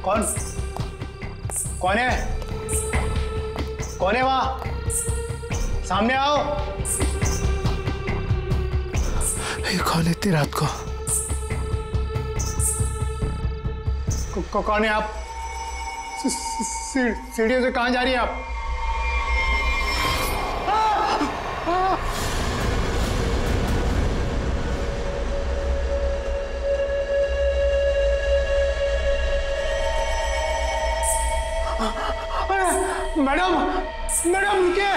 कौन कौन है? कौन है वहां? सामने आओ। ये कौन है इतनी रात को? कौन है आप? सीढ़ियों से कहां जा रही हैं आप? मैडम मैडम रुकिए।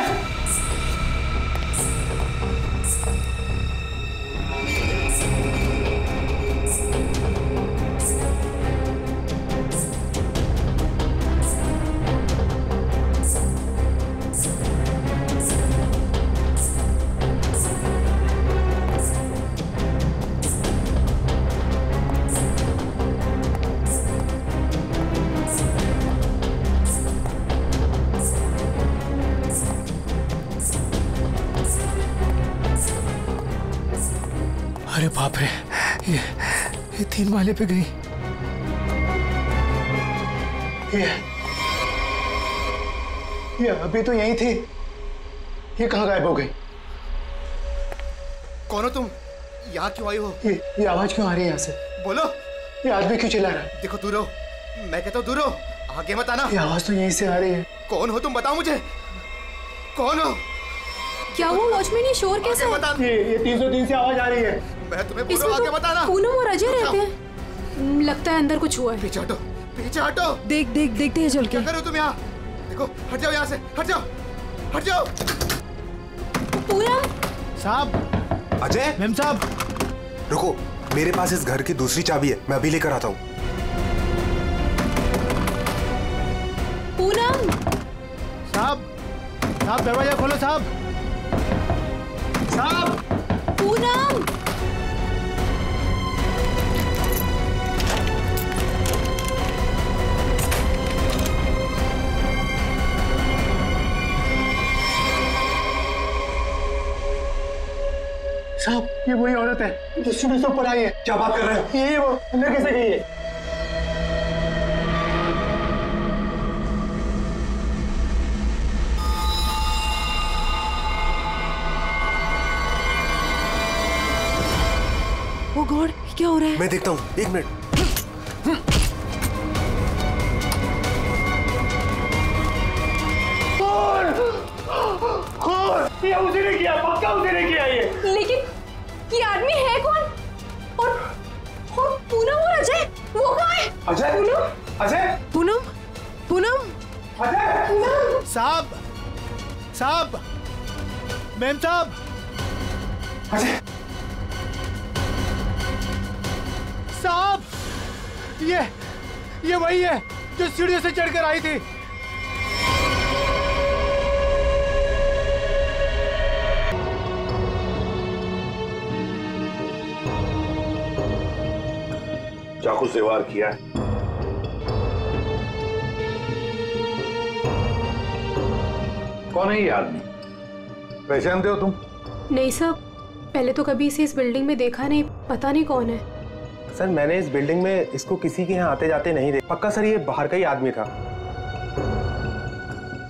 अरे बाप रे, ये 3 माले पे गई। ये अभी तो यहीं थी, ये कहाँ गायब हो गई? कौन हो तुम? यहाँ क्यों आई हो? ये आवाज क्यों आ रही है यहाँ से? बोलो। ये आदमी क्यों चिल्ला रहा है? देखो दूर रहो, मैं कहता हूँ दूर रहो, आगे मत आना। ये आवाज तो यहीं से आ रही है। कौन हो तुम? बताओ मुझे, कौन हो? क्या वो वॉचमैन, ये शोर कैसा है? ये 303 से आवाज आ रही है। मैं तुम्हें बोल रहा हूं, आगे मत आना। पूनम और अजय रहते हैं, लगता है अंदर कुछ हुआ है। पीछे हटो, पीछे हटो। देखते हैं चल के। क्या कर रहे हो तुम यहाँ? देखो, हट जाओ यहाँ से, हट जाओ, हट जाओ। पूनम साहब। अजय। मैम साहब रुको, मेरे पास इस घर की दूसरी चाबी है, मैं अभी लेकर आता हूँ। पूनम। साहब दरवाजा खोलो साहब। पूनम। साहब ये वही औरत है जो सीढ़ी से ऊपर आई है। क्या बात कर रहे हो? ये वो अंदर कैसे गई है? ओ गॉड, क्या हो रहा है? मैं देखता हूँ, 1 मिनट। ये उसी ने किया, पक्का उसी ने किया ये। लेकिन ये आदमी है कौन? और पूनम और अजय, वो कहाँ है? अजय? अजय? पूनम। अजय? साहब मैम साहब। अजय साहब, ये वही है जो सीढ़ियों से चढ़कर आई थी। चाकू से वार किया है। कौन है ये आदमी? पहचानते हो तुम? नहीं साहब, पहले तो कभी इसे इस बिल्डिंग में देखा नहीं, पता नहीं कौन है। सर मैंने इस बिल्डिंग में इसको किसी के यहाँ आते जाते नहीं देखा। पक्का सर ये बाहर का ही आदमी था।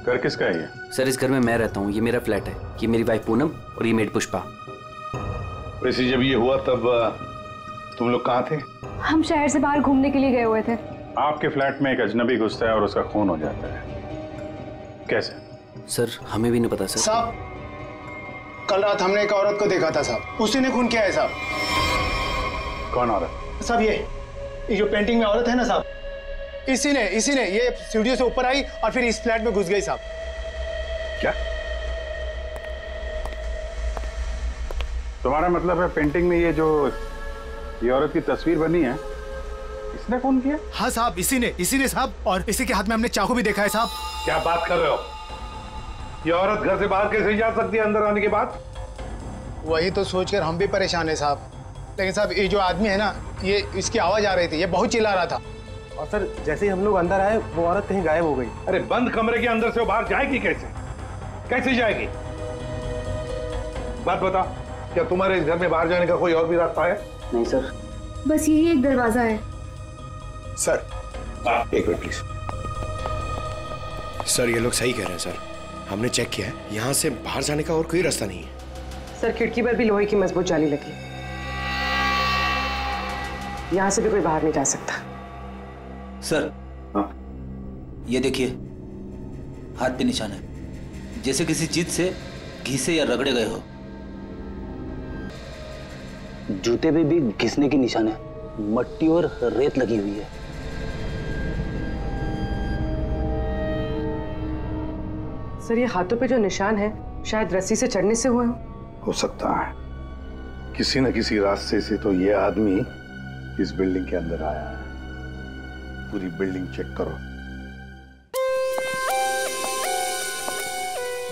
घर किसका है ये? सर इस घर में मैं रहता हूँ, ये मेरा फ्लैट है। ये मेरी वाइफ पूनम और ये मेड पुष्पा। वैसे जब ये हुआ तब तुम लोग कहाँ थे? हम शहर से बाहर घूमने के लिए गए हुए थे। आपके फ्लैट में एक अजनबी घुसता है और उसका खून हो जाता है, कैसे? सर हमें भी नहीं पता सर। साहब कल रात हमने एक औरत को देखा था साहब, उसी ने खून किया है साहब। कौन औरत? साहब ये जो पेंटिंग में औरत है ना साहब, इसी ने ये सीढ़ियों से ऊपर आई और फिर इस फ्लैट में घुस गई साहब। क्या तुम्हारा मतलब है पेंटिंग में ये औरत की तस्वीर बनी है, इसने खून किया? हाँ साहब, इसी ने साहब, और इसी के हाथ में हमने चाकू भी देखा है साहब। क्या बात कर रहे हो? ये औरत घर से बाहर कैसे जा सकती है अंदर आने के बाद? वही तो सोचकर हम भी परेशान है साहब। लेकिन साहब ये जो आदमी है ना, ये इसकी आवाज आ रही थी, ये बहुत चिल्ला रहा था। और सर जैसे ही हम लोग अंदर आए वो औरत कहीं गायब हो गई। अरे बंद कमरे के अंदर से वो बाहर जाएगी कैसे? कैसे जाएगी? बात बता, क्या तुम्हारे इस घर में बाहर जाने का कोई और भी रास्ता है? नहीं सर, बस यही एक दरवाजा है। सर एक मिनट प्लीज। सर ये लोग सही कह रहे हैं सर, हमने चेक किया है, यहाँ से बाहर जाने का और कोई रास्ता नहीं है। सर खिड़की पर भी लोहे की मजबूत जाली लगी, यहाँ से भी कोई बाहर नहीं जा सकता। सर ये देखिए, हाथ पे निशान है, जैसे किसी चीज से घिसे या रगड़े गए हो। जूते पे भी घिसने की निशान है, मट्टी और रेत लगी हुई है। सर ये हाथों पे जो निशान है शायद रस्सी से चढ़ने से हुए हो सकता है, किसी न किसी रास्ते से तो ये आदमी इस बिल्डिंग के अंदर आया है। पूरी बिल्डिंग चेक करो।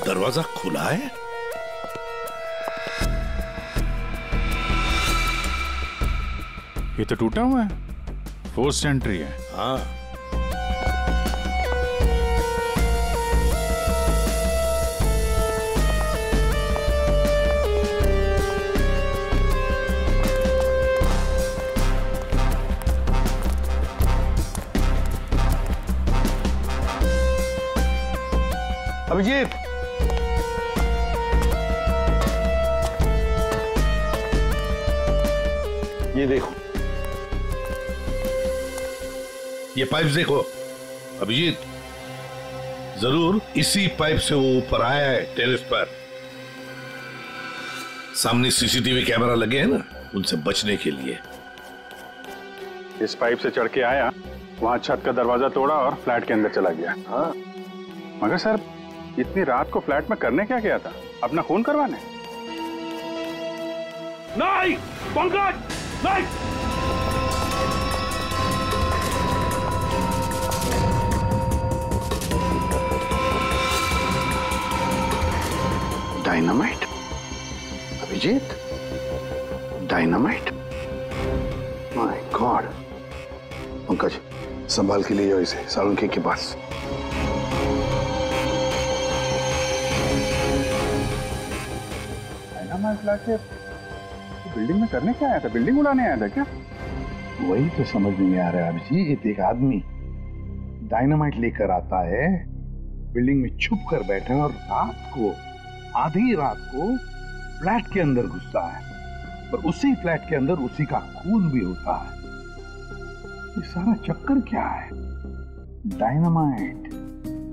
दरवाजा खुला है? ये तो टूटा हुआ है, फोर्स्ड एंट्री है। हाँ अभिजीत, ये देखो, ये पाइप देखो अभिजीत, जरूर इसी पाइप से वो ऊपर आया है टेरेस पर। सामने सीसीटीवी कैमरा लगे हैं ना, उनसे बचने के लिए इस पाइप से चढ़ के आया, वहां छत का दरवाजा तोड़ा और फ्लैट के अंदर चला गया। हाँ, मगर सर इतनी रात को फ्लैट में करने क्या गया था? अपना खून करवाने? नहीं पंकज, नहीं। Dynamite? Abhijit, dynamite? My god. Pankaj संभाल के ले जाओ इसे सालुंखे के पास। डायनामाइट लाके बिल्डिंग में करने क्या आया था? बिल्डिंग उड़ाने आया था क्या? वही तो समझ नहीं आ रहा है अभिजीत। एक आदमी डायनामाइट लेकर आता है, बिल्डिंग में छुप कर बैठा है और रात को, आधी रात को फ्लैट के अंदर घुसता है, पर उसी फ्लैट के अंदर उसी का खून भी होता है। ये सारा चक्कर क्या है? डायनामाइट,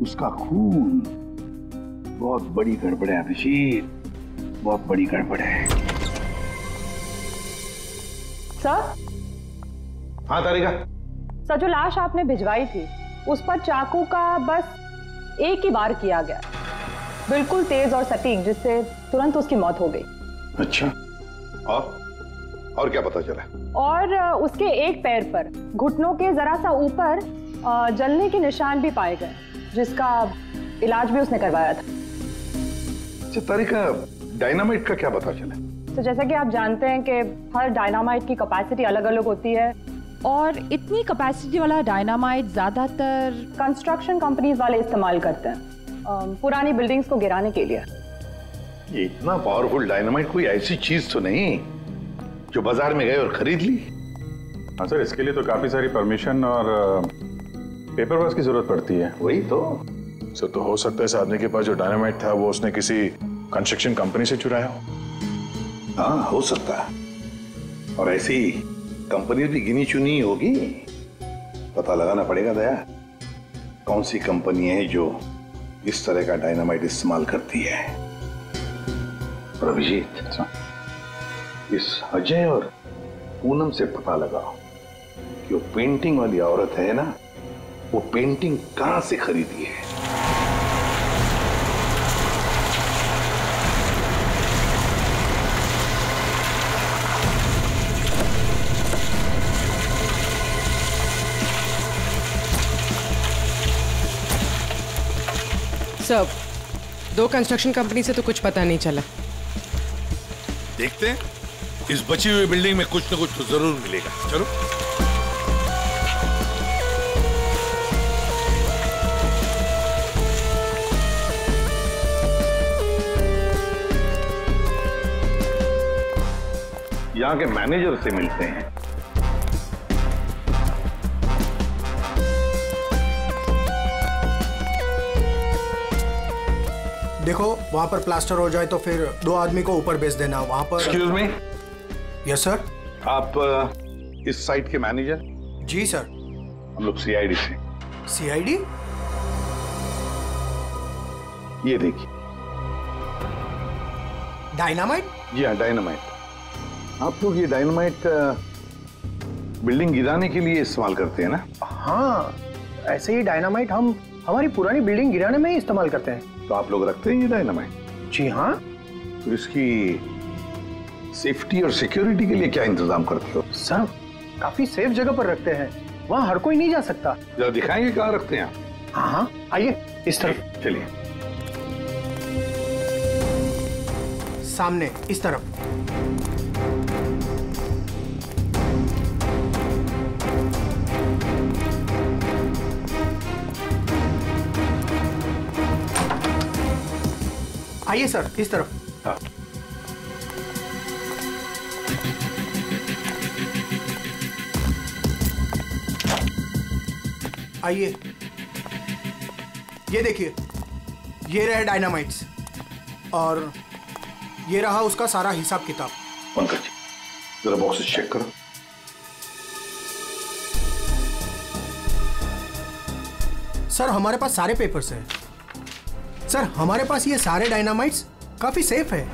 उसका खून, बहुत बड़ी गड़बड़ है अभिजीत, बहुत बड़ी गड़बड़ है। सर? हाँ तारिका। सर जो लाश आपने भिजवाई थी उस पर चाकू का बस एक ही वार किया गया, बिल्कुल तेज और सटीक, जिससे तुरंत उसकी मौत हो गई। अच्छा, और क्या पता चला? और उसके एक पैर पर घुटनों के जरा सा ऊपर जलने के निशान भी पाए गए, जिसका इलाज भी उसने करवाया था। अच्छा तारिका, डायनामाइट का क्या पता चला? तो जैसा कि आप जानते हैं कि हर डायनामाइट की कैपेसिटी अलग अलग होती है, और इतनी कैपेसिटी वाला डायनामाइट ज्यादातर कंस्ट्रक्शन कंपनीज वाले इस्तेमाल करते हैं पुरानी बिल्डिंग्स को गिराने के लिए। ये इतना पावरफुल डायनामाइट कोई ऐसी चीज तो नहीं जो बाजार में गए और खरीद ली? हाँ सर, इसके लिए तो काफी सारी परमिशन और पेपर वर्क की जरूरत पड़ती है। वही तो सर, तो हो सकता है इस आदमी के पास जो डायनामाइट था वो उसने किसी कंस्ट्रक्शन कंपनी से चुराया हो। हाँ हो सकता है, और ऐसी कंपनी भी गिनी चुनी होगी। पता लगाना पड़ेगा दया, कौन सी कंपनी है जो इस तरह का डायनामाइट इस्तेमाल करती है। और अभिजीत, इस अजय और पूनम से पता लगाओ कि वो पेंटिंग वाली औरत है ना, वो पेंटिंग कहां से खरीदी है। सब दो कंस्ट्रक्शन कंपनी से तो कुछ पता नहीं चला। देखते हैं, इस बची हुई बिल्डिंग में कुछ न कुछ तो जरूर मिलेगा। चलो। यहाँ के मैनेजर से मिलते हैं। देखो वहाँ पर प्लास्टर हो जाए तो फिर 2 आदमी को ऊपर भेज देना वहाँ पर। Excuse me. Yes sir. आप इस साइट के मैनेजर? जी सर। हम लोग सीआईडी से। सीआईडी? ये देखिए। डायनामाइट? जी हाँ, डायनामाइट। आप लोग ये डायनामाइट बिल्डिंग गिराने के लिए इस्तेमाल करते हैं ना? हाँ, ऐसे ही डायनामाइट हम हमारी पुरानी बिल्डिंग गिराने में ही इस्तेमाल करते हैं। तो आप लोग रखते हैं ये डायनामाइट? जी हाँ। तो इसकी सेफ्टी और सिक्योरिटी के लिए क्या इंतजाम करते हो? सर, काफी सेफ जगह पर रखते हैं, वहाँ हर कोई नहीं जा सकता। जरा दिखाएंगे कहाँ रखते हैं? हाँ हाँ, आइए इस तरफ। चलिए। सामने इस तरफ। आइए सर, इस तरफ। हाँ। आइए, ये देखिए, ये रहे डायनामाइट्स और ये रहा उसका सारा हिसाब किताब। पंकज जी, जरा बॉक्सेस चेक करो। सर, हमारे पास सारे पेपर्स हैं। सर, हमारे पास ये सारे डायनामाइट्स काफी सेफ है।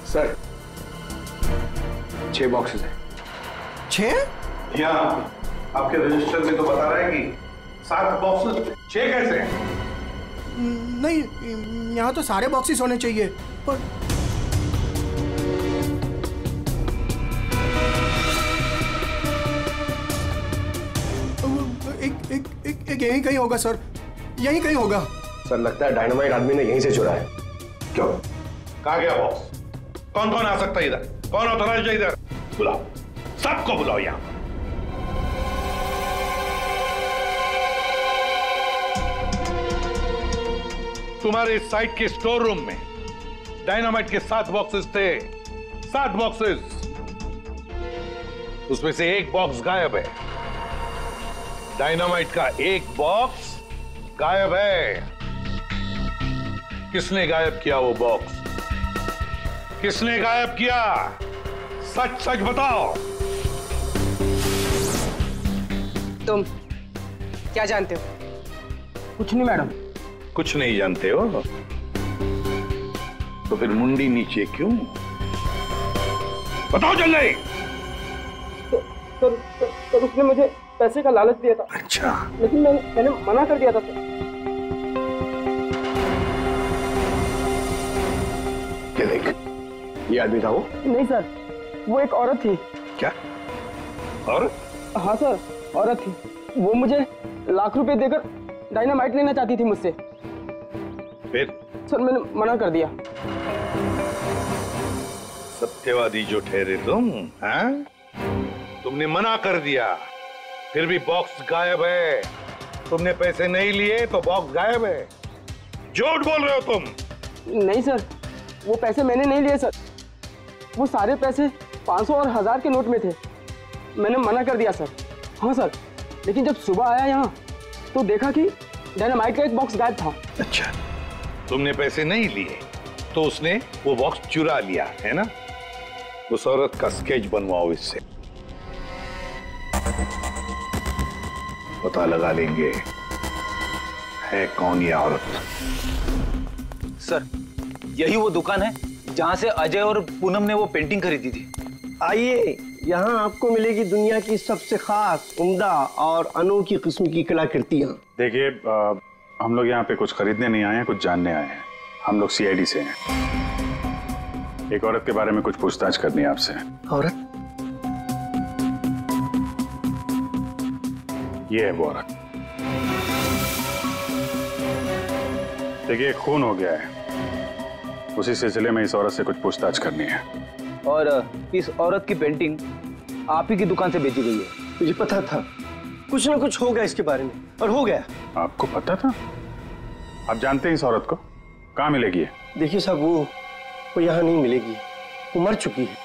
सर, 6 बॉक्सेस हैं। 6? यहाँ आपके रजिस्टर में तो बता रहा है कि 7 बॉक्सेस। 6 कैसे हैं? नहीं, यहाँ तो सारे बॉक्सेस होने चाहिए, पर एक यहीं कहीं होगा सर, यहीं कहीं होगा। सर, लगता है डायनामाइट आदमी ने यहीं से चुरा है। क्यों? कहाँ गया बॉक्स? कौन कौन आ सकता है इधर? कौन ऑथराइज्ड है इधर? बुलाओ, सबको बुलाओ यहाँ। तुम्हारे साइट के स्टोर रूम में डायनामाइट के 7 बॉक्सेस थे। 7 बॉक्सेस, उसमें से 1 बॉक्स गायब है। डायनामाइट का 1 बॉक्स गायब है। किसने गायब किया वो बॉक्स? किसने गायब किया? सच सच बताओ। तुम क्या जानते हो? कुछ नहीं मैडम। कुछ नहीं जानते हो तो फिर मुंडी नीचे क्यों? बताओ जल्दी। तो उसने मुझे पैसे का लालच दिया था। अच्छा। लेकिन मैंने मना कर दिया था सर। क्या देख, ये आदमी था वो? नहीं सर, वो एक औरत थी। क्या? और? हाँ सर, औरत थी। वो मुझे लाख रुपए देकर डायनामाइट लेना चाहती थी मुझसे। फिर? सर, मैंने मना कर दिया। सत्यवादी जो ठहरे तुम, हाँ? तुमने मना कर दिया, फिर भी बॉक्स गायब है। तुमने पैसे नहीं लिए तो बॉक्स गायब है। झूठ बोल रहे हो तुम। नहीं सर, वो पैसे मैंने नहीं लिए सर। वो सारे पैसे 500 और 1000 के नोट में थे। मैंने मना कर दिया सर। हाँ सर, लेकिन जब सुबह आया यहाँ तो देखा कि डायनामाइट का 1 बॉक्स गायब था। अच्छा, तुमने पैसे नहीं लिए तो उसने वो बॉक्स चुरा लिया है ना? उस औरत का स्केच बनवाओ इससे, पता लगा लेंगे है कौन ये औरत। सर, यही वो दुकान है जहां से अजय और पूनम ने वो पेंटिंग खरीदी थी। आइए, यहाँ आपको मिलेगी दुनिया की सबसे खास, उम्दा और अनोखी किस्म की कलाकृतियाँ। देखिए, हम लोग यहाँ पे कुछ खरीदने नहीं आए हैं, कुछ जानने आए हैं। हम लोग सीआईडी से हैं। एक औरत के बारे में कुछ पूछताछ करनी है आपसे। औरत? ये है वो औरत। देखिए, खून हो गया है, उसी सिलसिले में इस औरत से कुछ पूछताछ करनी है। और इस औरत की पेंटिंग आप ही की दुकान से बेची गई है। मुझे पता था कुछ ना कुछ होगा इसके बारे में, और हो गया। आपको पता था? आप जानते हैं इस औरत को? कहाँ मिलेगी? देखिए साहब, वो यहाँ नहीं मिलेगी, वो मर चुकी है।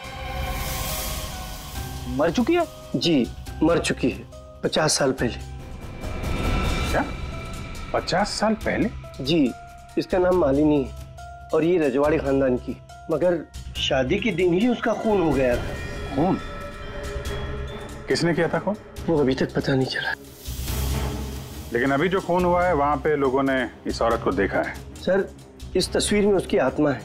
मर चुकी है? जी मर चुकी है 50 साल पहले। क्या 50 साल पहले? जी इसका नाम मालिनी है और ये रजवाड़ी खानदान की, मगर शादी के दिन ही उसका खून हो गया था। खून? किसने किया था खून? वो अभी तक पता नहीं चला। लेकिन अभी जो खून हुआ है वहां पे लोगों ने इस औरत को देखा है। सर इस तस्वीर में उसकी आत्मा है।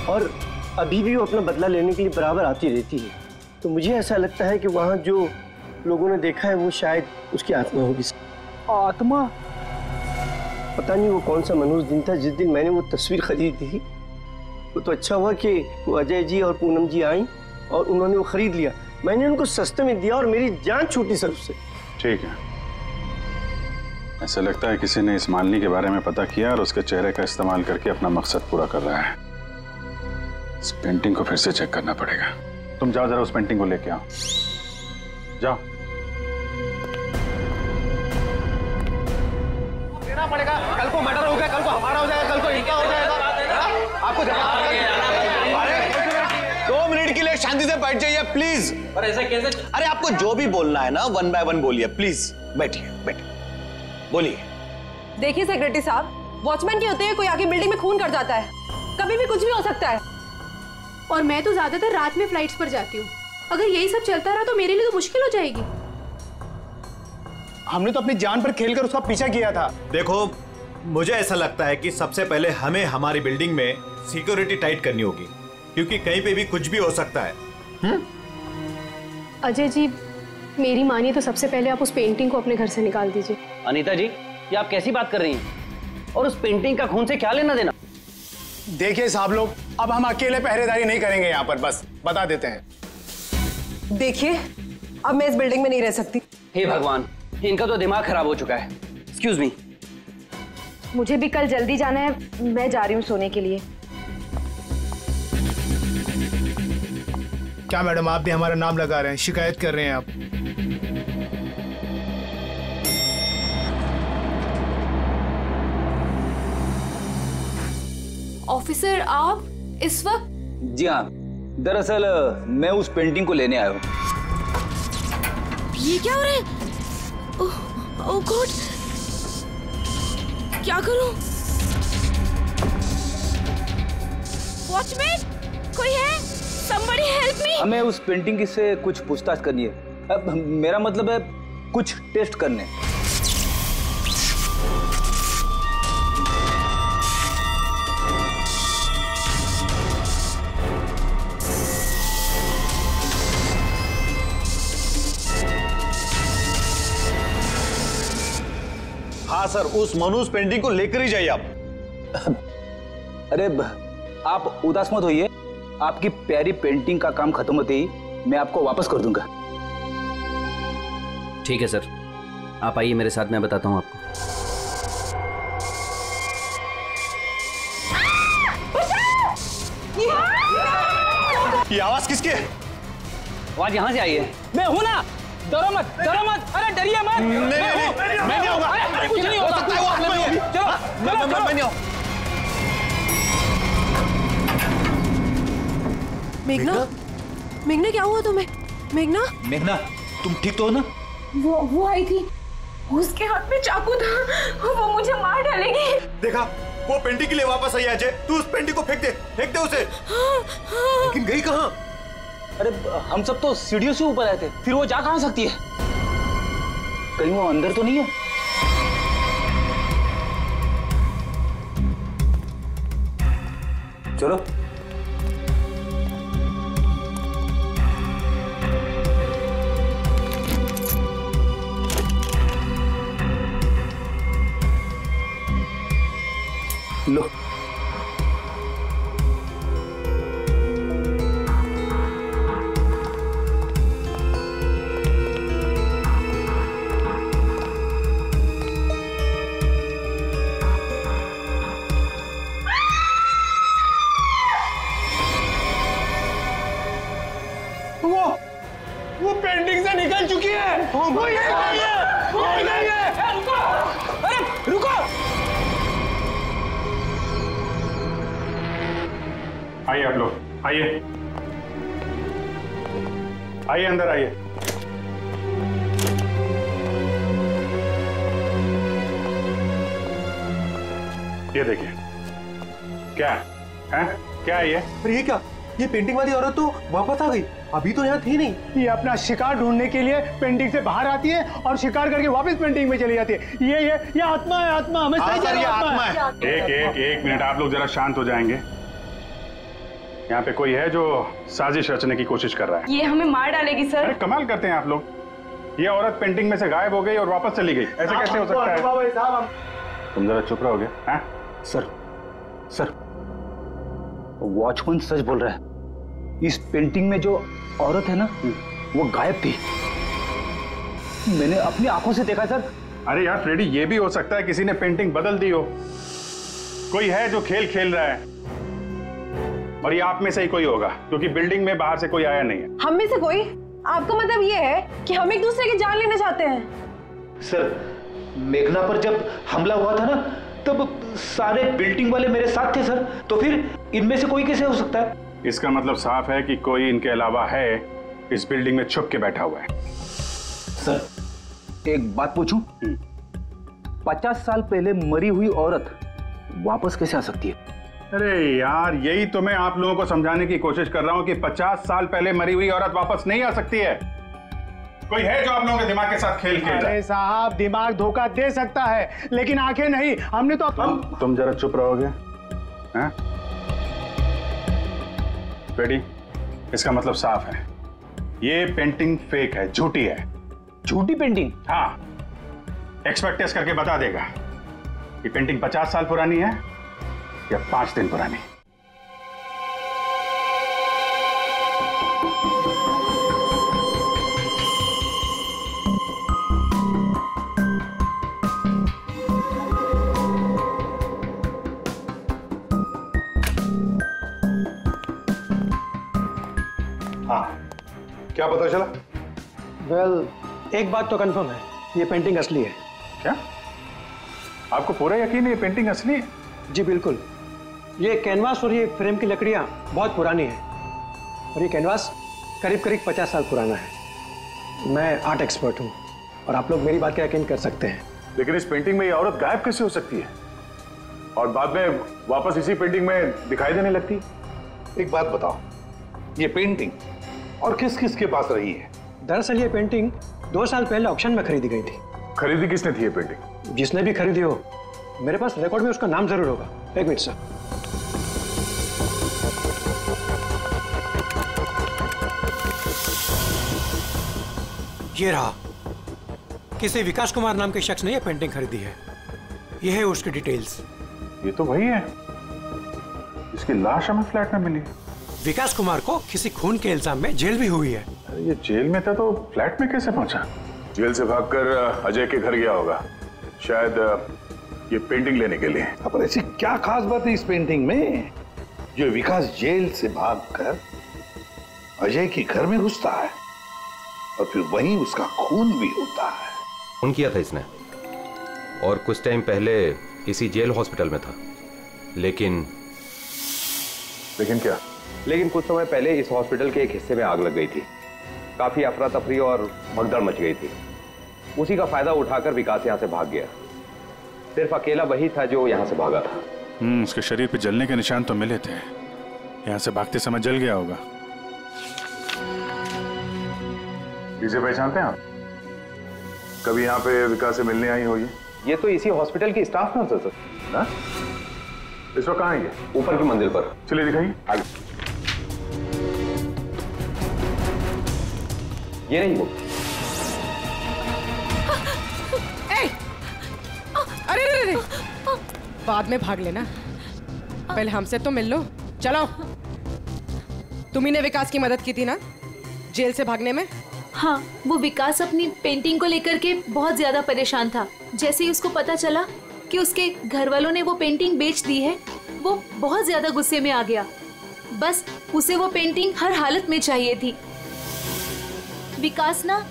और अभी भी वो अपना बदला लेने के लिए बराबर आती रहती है। तो मुझे ऐसा लगता है कि वहां जो लोगों ने देखा है वो शायद उसकी आत्मा होगी। आत्मा? पता नहीं वो कौन सा मनहूस दिन था जिस दिन मैंने वो तस्वीर खरीदी थी। वो तो अच्छा हुआ कि वो अजय जी और पूनम जी आई और उन्होंने वो खरीद लिया। मैंने उनको सस्ते में दिया और मेरी जान छूटी सर उससे। ठीक है, ऐसा लगता है किसी ने इस मालिनी के बारे में पता किया और उसके चेहरे का इस्तेमाल करके अपना मकसद पूरा कर रहा है। इस पेंटिंग को फिर से चेक करना पड़ेगा। तुम जाओ जरा उस पेंटिंग को लेके आओ, जाओ। देना पड़ेगा, कल को मर्डर हो गया, कल को हमारा हो जाएगा, कल को इनका हो जाएगा। आपको 2 मिनट के लिए शांति से बैठ जाइए प्लीज। पर ऐसा कैसे? अरे आपको जो भी बोलना है ना 1 बाय 1 बोलिए प्लीज। बैठिए बैठिए, बोलिए। देखिए सेक्रेटरी साहब, वॉचमैन के होते हैं कोई आके बिल्डिंग में खून कर जाता है, कभी भी कुछ भी हो सकता है। और मैं तो ज्यादातर रात में फ्लाइट्स पर जाती हूँ। अगर यही सब चलता रहा तो मेरे लिए तो मुश्किल हो जाएगी। हमने तो अपनी जान पर खेलकर उसका पीछा किया था। देखो, मुझे ऐसा लगता है कि सबसे पहले हमें हमारी बिल्डिंग में सिक्योरिटी टाइट करनी होगी, क्योंकि कहीं पे भी कुछ भी हो सकता है। अजय जी मेरी मानिए तो सबसे पहले आप उस पेंटिंग को अपने घर से निकाल दीजिए। अनीता जी, ये आप कैसी बात कर रही हैं? और उस पेंटिंग का खून से क्या लेना देना? देखिए साहब लोग, अब हम अकेले पहरेदारी नहीं करेंगे यहाँ पर, बस बता देते हैं। देखिए अब मैं इस बिल्डिंग में नहीं रह सकती। हे भगवान, इनका तो दिमाग खराब हो चुका है। Excuse me. मुझे भी कल जल्दी जाना है, मैं जा रही हूँ सोने के लिए। क्या मैडम, आप भी हमारा नाम लगा रहे हैं, शिकायत कर रहे हैं आप? ऑफिसर आप इस वक्त? जी हाँ, दरअसल मैं उस पेंटिंग को लेने आया हूँ। ये क्या हो रहा है? ओह गॉड, क्या करूं? वॉचमैन कोई है? Somebody help me! हमें उस पेंटिंग की से कुछ पूछताछ करनी है। अब मेरा मतलब है कुछ टेस्ट करने। हाँ सर, उस मनूस पेंटिंग को लेकर ही जाइए आप। अरे आप उदास मत होइए, आपकी प्यारी पेंटिंग का काम खत्म होते ही मैं आपको वापस कर दूंगा। ठीक है सर, आप आइए मेरे साथ, मैं बताता हूँ आपको। ये आवाज किसकी है? आवाज यहाँ से आई है। मैं हूं ना, डरो मत, डरो मत, अरे डरिए मत। मैं नहीं होगा, कुछ नहीं हो सकता है, वो हाथ में होगी। चलो मैं नहीं हूं। मेघना, मेघना क्या हुआ तुम्हें? मेघना, मेघना तुम ठीक तो हो ना? वो आई थी, उसके हाथ में चाकू था, वो मुझे मार डालेगी। देखा, वो पेंटिंग के लिए वापस आई अजय। तू उस पेंटिंग को फेंक दे उसे। लेकिन गई कहाँ? अरे हम सब तो सीढ़ियों से ऊपर आए थे, फिर वो जा कहाँ सकती है? कहीं वो अंदर तो नहीं है? चलो लो। वो पेंटिंग से निकल चुकी है। वो ये अरे रुको, आइए आप लोग, आइए आइए, अंदर आइए। ये देखिए, क्या है? क्या है ये? पर ये क्या? ये पेंटिंग वाली औरत तो वापस आ गई, अभी तो यहाँ थी नहीं। ये अपना शिकार ढूंढने के लिए पेंटिंग से बाहर आती है और शिकार करके वापस पेंटिंग में चली जाती है। ये आत्मा है, आत्मा। हमें सही सर, ये आत्मा है। एक मिनट, आप लोग जरा शांत हो जाएंगे। यहाँ पे कोई है जो साजिश रचने की कोशिश कर रहा है। ये हमें मार डालेगी सर। अरे कमाल करते हैं आप लोग। ये औरत पेंटिंग में से गायब हो गई और वापस चली गई, ऐसे कैसे हो सकता है? तुम जरा चुप रहोगे? हैं? सर, वॉचमैन सच बोल रहा है। इस पेंटिंग में जो औरत है ना, वो गायब थी। मैंने अपनी आंखों से देखा सर। अरे यार फ्रेडी, ये भी हो सकता है किसी ने पेंटिंग बदल दी हो। कोई है जो खेल खेल रहा है, और ये आप में से ही कोई होगा, क्योंकि बिल्डिंग में बाहर से कोई आया नहीं है। हम में से कोई? आपका मतलब ये है कि हम एक दूसरे की जान लेना चाहते हैं? सर, मेघना पर जब हमला हुआ था ना, तब सारे बिल्डिंग वाले मेरे साथ थे सर। तो फिर इनमें से कोई कैसे हो सकता है? इसका मतलब साफ है कि कोई इनके अलावा है, इस बिल्डिंग में छुप के बैठा हुआ है। सर, एक बात पूछूं? 50 साल पहले मरी हुई औरत वापस कैसे आ सकती है? अरे यार, यही तो मैं आप लोगों को समझाने की कोशिश कर रहा हूं कि 50 साल पहले मरी हुई औरत वापस नहीं आ सकती है। कोई है जो आप लोगों के दिमाग के साथ खेल खेल रहा है? अरे साहब, दिमाग धोखा दे सकता है, लेकिन आंखें नहीं। हमने तो तुम जरा चुप रहोगे? हैं? रेडी? इसका मतलब साफ है, ये पेंटिंग फेक है, झूठी है। झूठी पेंटिंग? हाँ, एक्सपर्ट टेस्ट करके बता देगा कि पेंटिंग 50 साल पुरानी है या 5 दिन पुरानी। क्या पता चला? एक बात तो कंफर्म है, ये पेंटिंग असली है। क्या? आपको पूरा यकीन है ये पेंटिंग असली है? जी बिल्कुल। ये कैनवास और ये फ्रेम की लकड़ियां बहुत पुरानी है, और ये कैनवास करीब 50 साल पुराना है। मैं आर्ट एक्सपर्ट हूँ और आप लोग मेरी बात का यकीन कर सकते हैं। लेकिन इस पेंटिंग में ये औरत गायब कैसे हो सकती है और बाद में वापस इसी पेंटिंग में दिखाई देने लगती? एक बात बताओ, ये पेंटिंग और किस किस के पास रही है? दरअसल ये पेंटिंग 2 साल पहले ऑक्शन में खरीदी गई थी। खरीदी किसने थी ये पेंटिंग? जिसने भी खरीदी हो, मेरे पास रिकॉर्ड में उसका नाम जरूर होगा। एक मिनट सर। ये रहा, किसी विकास कुमार नाम के शख्स ने यह पेंटिंग खरीदी है। यह है उसकी डिटेल्स। ये तो वही है, इसकी लाश हमें फ्लैट में मिली। विकास कुमार को किसी खून के इल्जाम में जेल भी हुई है। ये जेल में था तो फ्लैट में कैसे पहुंचा? जेल से भागकर अजय के घर गया होगा, शायद ये पेंटिंग लेने के लिए। पर ऐसी क्या खास बात है इस पेंटिंग में जो विकास जेल से भागकर अजय के घर में घुसता है और फिर वहीं उसका खून भी होता है? खून किया था इसने और कुछ टाइम पहले इसी जेल हॉस्पिटल में था। लेकिन क्या? लेकिन कुछ समय पहले इस हॉस्पिटल के एक हिस्से में आग लग गई थी। काफी अफरा तफरी और भगदड़ मच गई थी। उसी का फायदा उठाकर विकास यहाँ से भाग गया। सिर्फ अकेला वही था जो यहाँ से भागा था। उसके शरीर पे जलने के निशान तो मिले थे, यहाँ से भागते समय जल गया होगा। इसे पहचानते हैं आप? कभी यहाँ पे विकास से मिलने आई होगी? ये तो इसी हॉस्पिटल की स्टाफ नर्स है सर। इस वक्त कहाँ है ये? ऊपर की मंजिल पर। चलिए दिखाइए। आगे। ये नहीं वो। अरे रे रे, बाद में भाग लेना, पहले हमसे तो मिल लो। चलो। तुम्ही ने विकास की मदद की थी ना जेल से भागने में? हाँ, वो विकास अपनी पेंटिंग को लेकर के बहुत ज्यादा परेशान था। जैसे ही उसको पता चला कि उसके घर वालों ने वो पेंटिंग बेच दी है, वो बहुत ज्यादा गुस्से में आ गया। बस उसे वो पेंटिंग हर हालत में चाहिए थी। विकास ना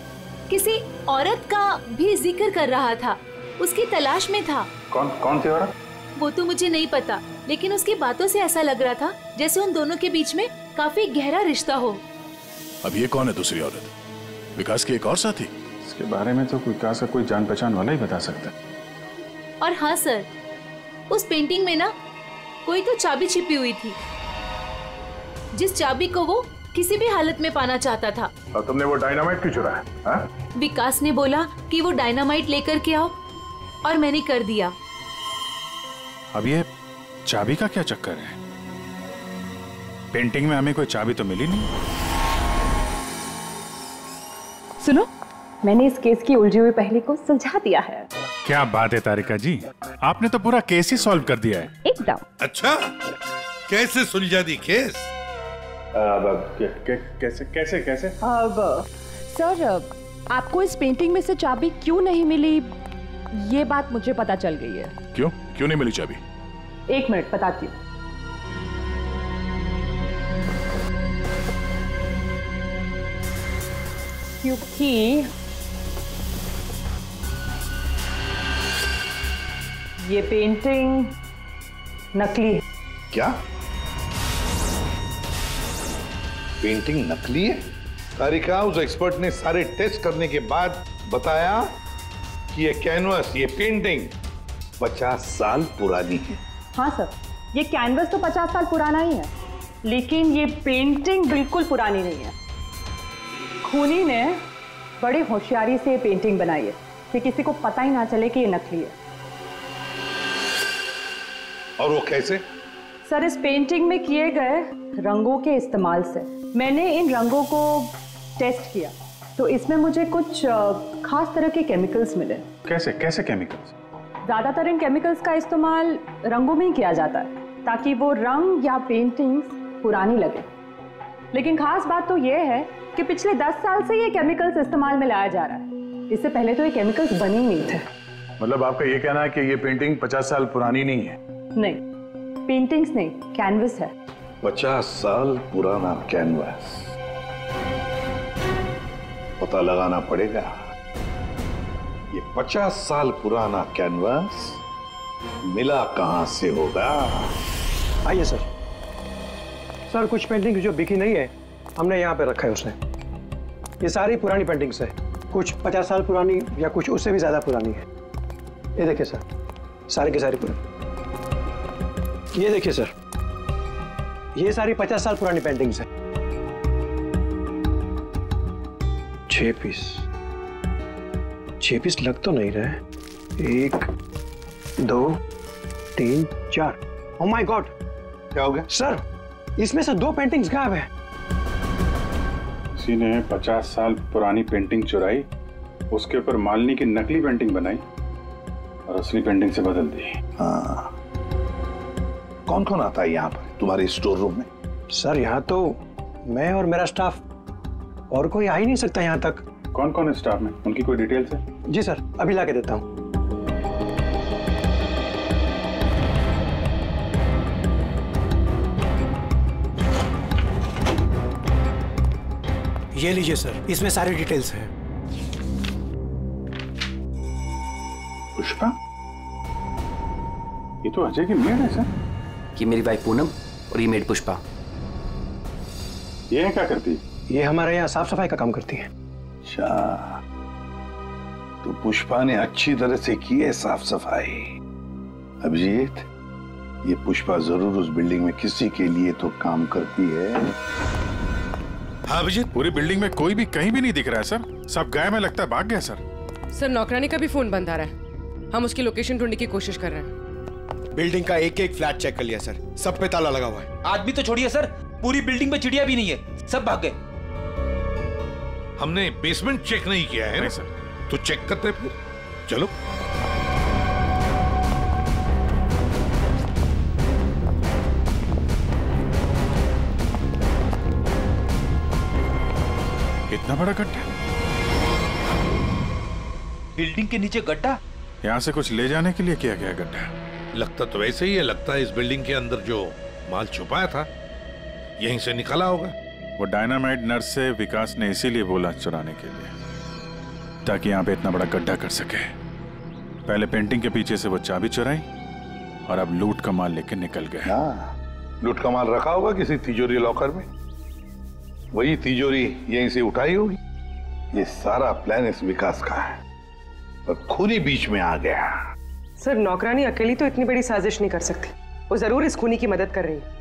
किसी औरत का भी जिक्र कर रहा था, उसकी तलाश में था। कौन थी औरत? वो तो मुझे नहीं पता, लेकिन उसकी बातों से ऐसा लग रहा था जैसे उन दोनों के बीच में काफी गहरा रिश्ता हो। अब ये कौन है दूसरी औरत? विकास की एक और साथी? इसके बारे में तो विकास का कोई जान पहचान वाला ही बता सकता है। और हाँ सर, उस पेंटिंग में ना कोई तो चाबी छिपी हुई थी, जिस चाबी को वो किसी भी हालत में पाना चाहता था। और तुमने वो डायनामाइट क्यों चुराया? हाँ? विकास ने बोला कि वो डायनामाइट लेकर के आओ और मैंने कर दिया। अब ये चाबी का क्या चक्कर है? पेंटिंग में हमें कोई चाबी तो मिली नहीं। सुनो, मैंने इस केस की उलझी हुई पहेली को सुलझा दिया है। क्या बात है तारिका जी, आपने तो पूरा केस ही सॉल्व कर दिया है। एकदम। अच्छा, कैसे सुलझा दी केस? कैसे कैसे कैसे? अब सर, आपको इस पेंटिंग में से चाबी क्यों नहीं मिली, ये बात मुझे पता चल गई है। क्यों क्यों नहीं मिली चाबी? एक मिनट बताती हूँ। क्योंकि ये पेंटिंग नकली है। क्या? पेंटिंग नकली है? तारिका, उस एक्सपर्ट ने सारे टेस्ट करने के बाद बताया कि ये कैनवस, ये पेंटिंग 50 साल पुरानी है। हाँ सर, ये कैनवस तो 50 साल पुराना ही है, लेकिन ये पेंटिंग बिल्कुल पुरानी नहीं है। खूनी ने बड़ी होशियारी से ये पेंटिंग बनाई है कि किसी को पता ही ना चले कि ये नकली है। और वो कैसे? सर, इस पेंटिंग में किए गए रंगों के इस्तेमाल से मैंने इन रंगों को टेस्ट किया, तो इसमें मुझे कुछ खास तरह के केमिकल्स मिले। कैसे कैसे केमिकल्स? ज्यादातर इन केमिकल्स का इस्तेमाल रंगों में ही किया जाता है ताकि वो रंग या पेंटिंग्स पुरानी लगे। लेकिन खास बात तो ये है कि पिछले 10 साल से ये केमिकल्स इस्तेमाल में लाया जा रहा है। इससे पहले तो ये केमिकल्स बने ही नहीं थे। मतलब आपका ये कहना है कि ये पेंटिंग 50 साल पुरानी नहीं है? नहीं, पेंटिंग्स नहीं, कैनवस है। 50 साल पुराना कैनवस, पता लगाना पड़ेगा ये 50 साल पुराना कैनवस मिला कहां से होगा। आइए सर। सर, कुछ पेंटिंग जो बिकी नहीं है हमने यहाँ पे रखा है उसने। ये सारी पुरानी पेंटिंग्स है, कुछ 50 साल पुरानी या कुछ उससे भी ज्यादा पुरानी है। ये देखिए सर, सारी की सारी पुरानी। ये देखिए सर, ये सारी 50 साल पुरानी पेंटिंग्स है। 6 पीस लग तो नहीं रहे। 1 2 3 4। ओह माय गॉड, क्या हो गया सर? इसमें से 2 पेंटिंग्स गायब है। किसी ने 50 साल पुरानी पेंटिंग चुराई, उसके ऊपर मालिनी की नकली पेंटिंग बनाई और असली पेंटिंग से बदल दी। हाँ, कौन कौन आता है यहाँ पर तुम्हारे स्टोर रूम में? सर, यहाँ तो मैं और मेरा स्टाफ, और कोई आ ही नहीं सकता यहाँ तक। कौन कौन है स्टाफ में? उनकी कोई डिटेल्स है? जी सर, अभी ला के देता हूँ। ये लीजिए सर, इसमें सारी डिटेल्स है। पुष्पा, ये तो अजय की मेड है सर। ये मेरी वाइफ पूनम और ये मेड पुष्पा। ये क्या करती है? ये हमारे यहाँ साफ सफाई का काम करती है। अच्छा, तो पुष्पा ने अच्छी तरह से की है साफ सफाई। अभिजीत, ये पुष्पा जरूर उस बिल्डिंग में किसी के लिए तो काम करती है। हाँ अभिजीत, पूरी बिल्डिंग में कोई भी कहीं भी नहीं दिख रहा है सर। सब गायब है, लगता है भाग गया सर। सर, नौकरानी का भी फोन बंद आ रहा है। हम उसकी लोकेशन ढूंढने की कोशिश कर रहे हैं। बिल्डिंग का एक एक फ्लैट चेक कर लिया सर, सब पे ताला लगा हुआ है। आदमी तो छोड़िए सर, पूरी बिल्डिंग में चिड़िया भी नहीं है, सब भाग गए। हमने बेसमेंट चेक नहीं किया है ना सर, तो चेक करते फिर। चलो। इतना बड़ा गड्ढा? बिल्डिंग के नीचे गड्ढा? यहाँ से कुछ ले जाने के लिए किया गया गड्ढा? लगता तो वैसे ही है। लगता है इस बिल्डिंग के अंदर जो माल छुपाया था यहीं से निकाला होगा। वो डायनामाइट नर्स से विकास ने इसीलिए बोला चुराने के लिए, ताकि यहाँ पे इतना बड़ा गड्ढा कर सके। पहले पेंटिंग के पीछे से वो चाबी चुराई और अब लूट का माल लेकर निकल गए। हाँ, लूट का माल रखा होगा किसी तिजोरी लॉकर में, वही तिजोरी यहीं से उठाई होगी। ये सारा प्लान इस विकास का है और खूनी बीच में आ गया। सर, नौकरानी अकेली तो इतनी बड़ी साजिश नहीं कर सकती। वो जरूर इस खूनी की मदद कर रही है।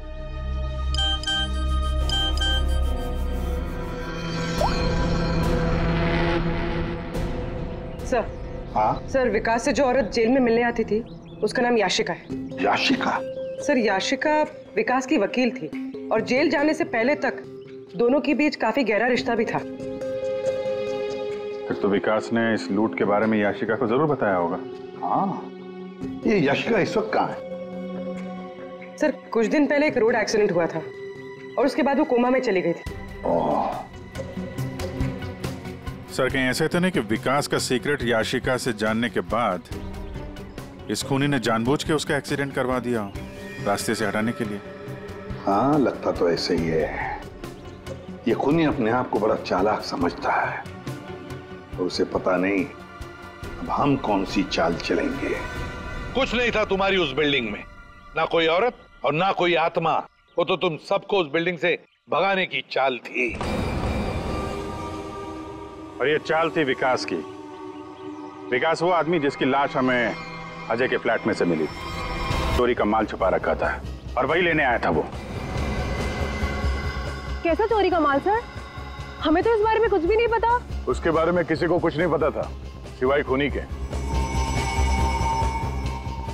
सर। हाँ? सर, विकास से जो औरत जेल में मिलने आती थी उसका नाम याशिका है। याशिका? सर, याशिका विकास की वकील थी और जेल जाने से पहले तक दोनों के बीच काफी गहरा रिश्ता भी था। फिर तो विकास ने इस लूट के बारे में याशिका को जरूर बताया होगा। हाँ, ये याशिका इस वक्त कहाँ है? सर, कुछ दिन पहले एक रोड एक्सीडेंट हुआ था और उसके बाद वो कोमा में चली गई थी। सर, कहीं ऐसे तो नहीं कि विकास का सीक्रेट याशिका से जानने के बाद इस खूनी ने जानबूझ के उसका एक्सीडेंट करवा दिया रास्ते से हटाने के लिए? हाँ, लगता तो ऐसे ही है। ये खूनी अपने आप को बड़ा चालाक समझता है और उसे पता नहीं अब हम कौन सी चाल चलेंगे। कुछ नहीं था तुम्हारी उस बिल्डिंग में, ना कोई औरत और ना कोई आत्मा। वो तो तुम सबको उस बिल्डिंग से भगाने की चाल थी। और ये चाल थी विकास की। विकास वो आदमी जिसकी लाश हमें अजय के फ्लैट में से मिली, चोरी का माल छुपा रखा था और वही लेने आया था वो। कैसा चोरी का माल सर? हमें तो इस बारे में कुछ भी नहीं पता। उसके बारे में किसी को कुछ नहीं पता था सिवाय खूनी के।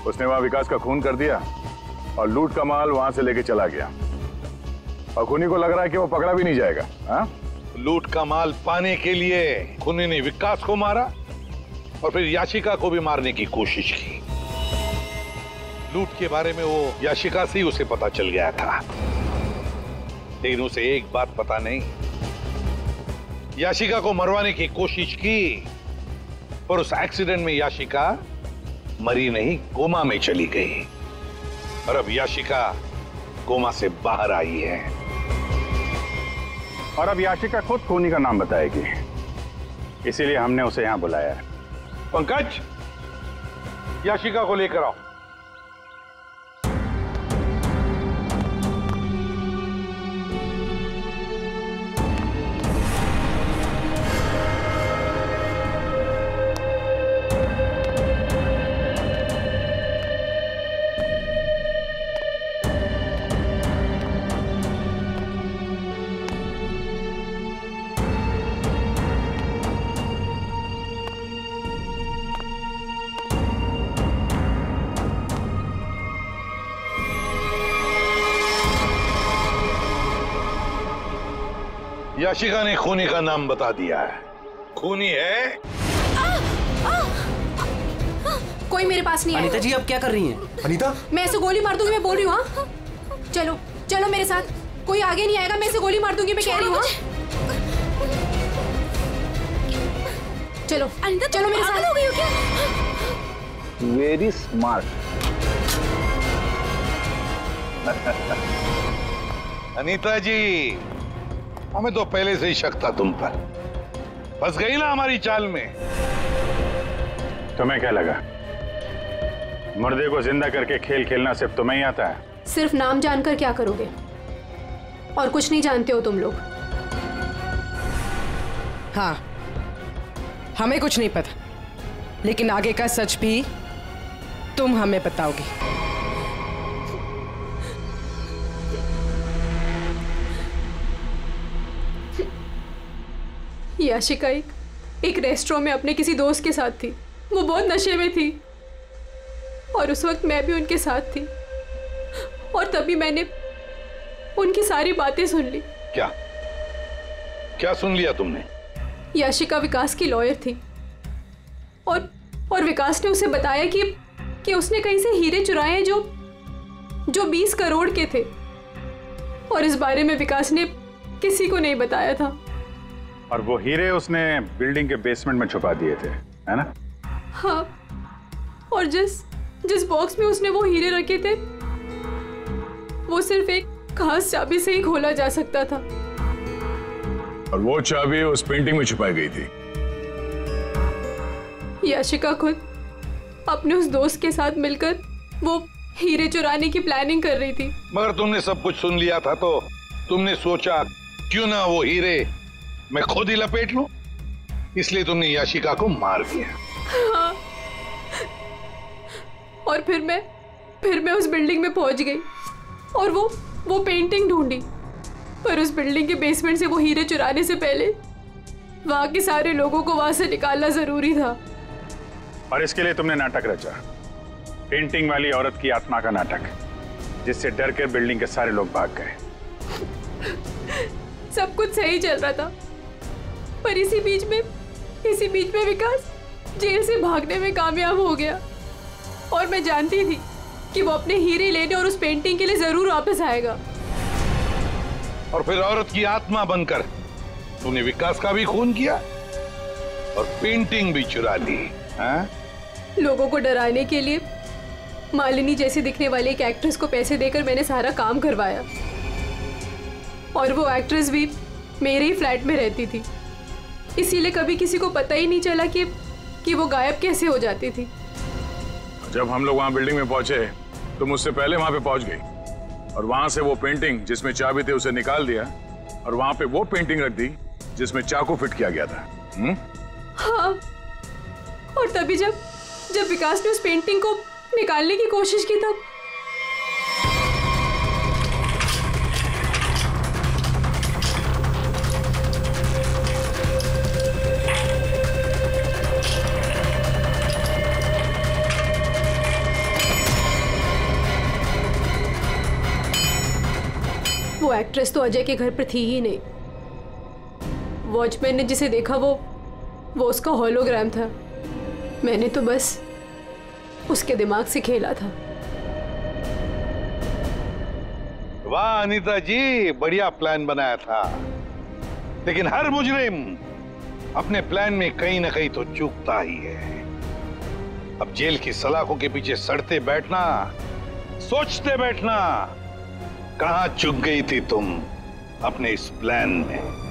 उसने वहां विकास का खून कर दिया और लूट का माल वहां से लेके चला गया और खूनी को लग रहा है कि वो पकड़ा भी नहीं जाएगा। हाँ? लूट का माल पाने के लिए खूनी ने विकास को मारा और फिर याशिका को भी मारने की कोशिश की। लूट के बारे में वो याशिका से ही उसे पता चल गया था, लेकिन उसे एक बात पता नहीं, याशिका को मरवाने की कोशिश की और उस एक्सीडेंट में याशिका मरी नहीं, कोमा में चली गई। और अब याशिका कोमा से बाहर आई है और अब याशिका खुद खूनी का नाम बताएगी, इसीलिए हमने उसे यहां बुलाया है। पंकज, याशिका को लेकर आओ। याशिका ने खूनी का नाम बता दिया है। खूनी है। कोई मेरे पास नहीं है। अनीता जी, आप क्या कर रही हैं? अनीता, मैं ऐसे गोली मार दूंगी, मैं बोल रही हूँ। हाँ? चलो चलो मेरे साथ, कोई आगे नहीं आएगा, मैं ऐसे गोली मार दूंगी, मैं कह रही हूँ। चलो अनीता, चलो मेरे साथ। हो गई हो क्या? Very smart. अनीता जी, हमें तो पहले से ही शक था तुम पर। फंस गई ना हमारी चाल में। तुम्हें क्या लगा मुर्दे को जिंदा करके खेल खेलना सिर्फ तुम्हें ही आता है? सिर्फ नाम जानकर क्या करोगे? और कुछ नहीं जानते हो तुम लोग। हाँ, हमें कुछ नहीं पता, लेकिन आगे का सच भी तुम हमें बताओगी। याशिका एक रेस्टोरेंट में अपने किसी दोस्त के साथ थी। वो बहुत नशे में थी और उस वक्त मैं भी उनके साथ थी और तभी मैंने उनकी सारी बातें सुन ली। क्या क्या सुन लिया तुमने? याशिका विकास की लॉयर थी और विकास ने उसे बताया कि उसने कहीं से हीरे चुराए हैं जो 20 करोड़ के थे और इस बारे में विकास ने किसी को नहीं बताया था। और वो हीरे उसने बिल्डिंग के बेसमेंट में छुपा दिए थे, है ना? हाँ, और जिस बॉक्स में उसने वो हीरे रखे थे वो सिर्फ एक खास चाबी से ही खोला जा सकता था। और वो चाबी उस पेंटिंग में छुपाई गई थी। याशिका खुद अपने उस दोस्त के साथ मिलकर वो हीरे चुराने की प्लानिंग कर रही थी। मगर तुमने सब कुछ सुन लिया था तो तुमने सोचा क्यों ना वो हीरे मैं खुद ही लपेट लूं, इसलिए तुमने याशिका को मार दिया। हाँ। और फिर मैं उस बिल्डिंग में पहुंच गई और वो पेंटिंग ढूंढी, पर उस बिल्डिंग के बेसमेंट से वो हीरे चुराने से पहले वहां के सारे लोगों को वहां से निकालना जरूरी था। और इसके लिए तुमने नाटक रचा, पेंटिंग वाली औरत की आत्मा का नाटक, जिससे डर कर बिल्डिंग के सारे लोग भाग गए। सब कुछ सही चल रहा था, पर इसी बीच में विकास जेल से भागने में कामयाब हो गया और मैं जानती थी कि वो अपने हीरे लेने और उस पेंटिंग के लिए जरूर वापस आएगा। और फिर औरत की आत्मा बनकर तूने विकास का भी खून किया और पेंटिंग भी चुरा ली। हाँ? लोगों को डराने के लिए मालिनी जैसी दिखने वाली एक एक्ट्रेस को पैसे देकर मैंने सारा काम करवाया और वो एक्ट्रेस भी मेरे ही फ्लैट में रहती थी, इसीलिए कभी किसी को पता ही नहीं चला कि वो गायब कैसे हो जाती थी। जब हम लोग वहां बिल्डिंग में पहुंचे तो मुझसे पहले वहां पे पहुंच गई और वहां से वो पेंटिंग जिसमें चाबी थी उसे निकाल दिया और वहां पे वो पेंटिंग रख दी जिसमें चाकू फिट किया गया था। हाँ, और तभी जब विकास ने उस पेंटिंग को निकालने की कोशिश की तब वो एक्ट्रेस तो अजय के घर पर थी ही नहीं। वॉचमैन ने जिसे देखा वो उसका होलोग्राम था। मैंने तो बस उसके दिमाग से खेला था। वाह अनीता जी, बढ़िया प्लान बनाया था, लेकिन हर मुजरिम अपने प्लान में कहीं ना कहीं तो चूकता ही है। अब जेल की सलाखों के पीछे सड़ते बैठना, सोचते बैठना, कहां चूक गई थी तुम अपने इस प्लान में?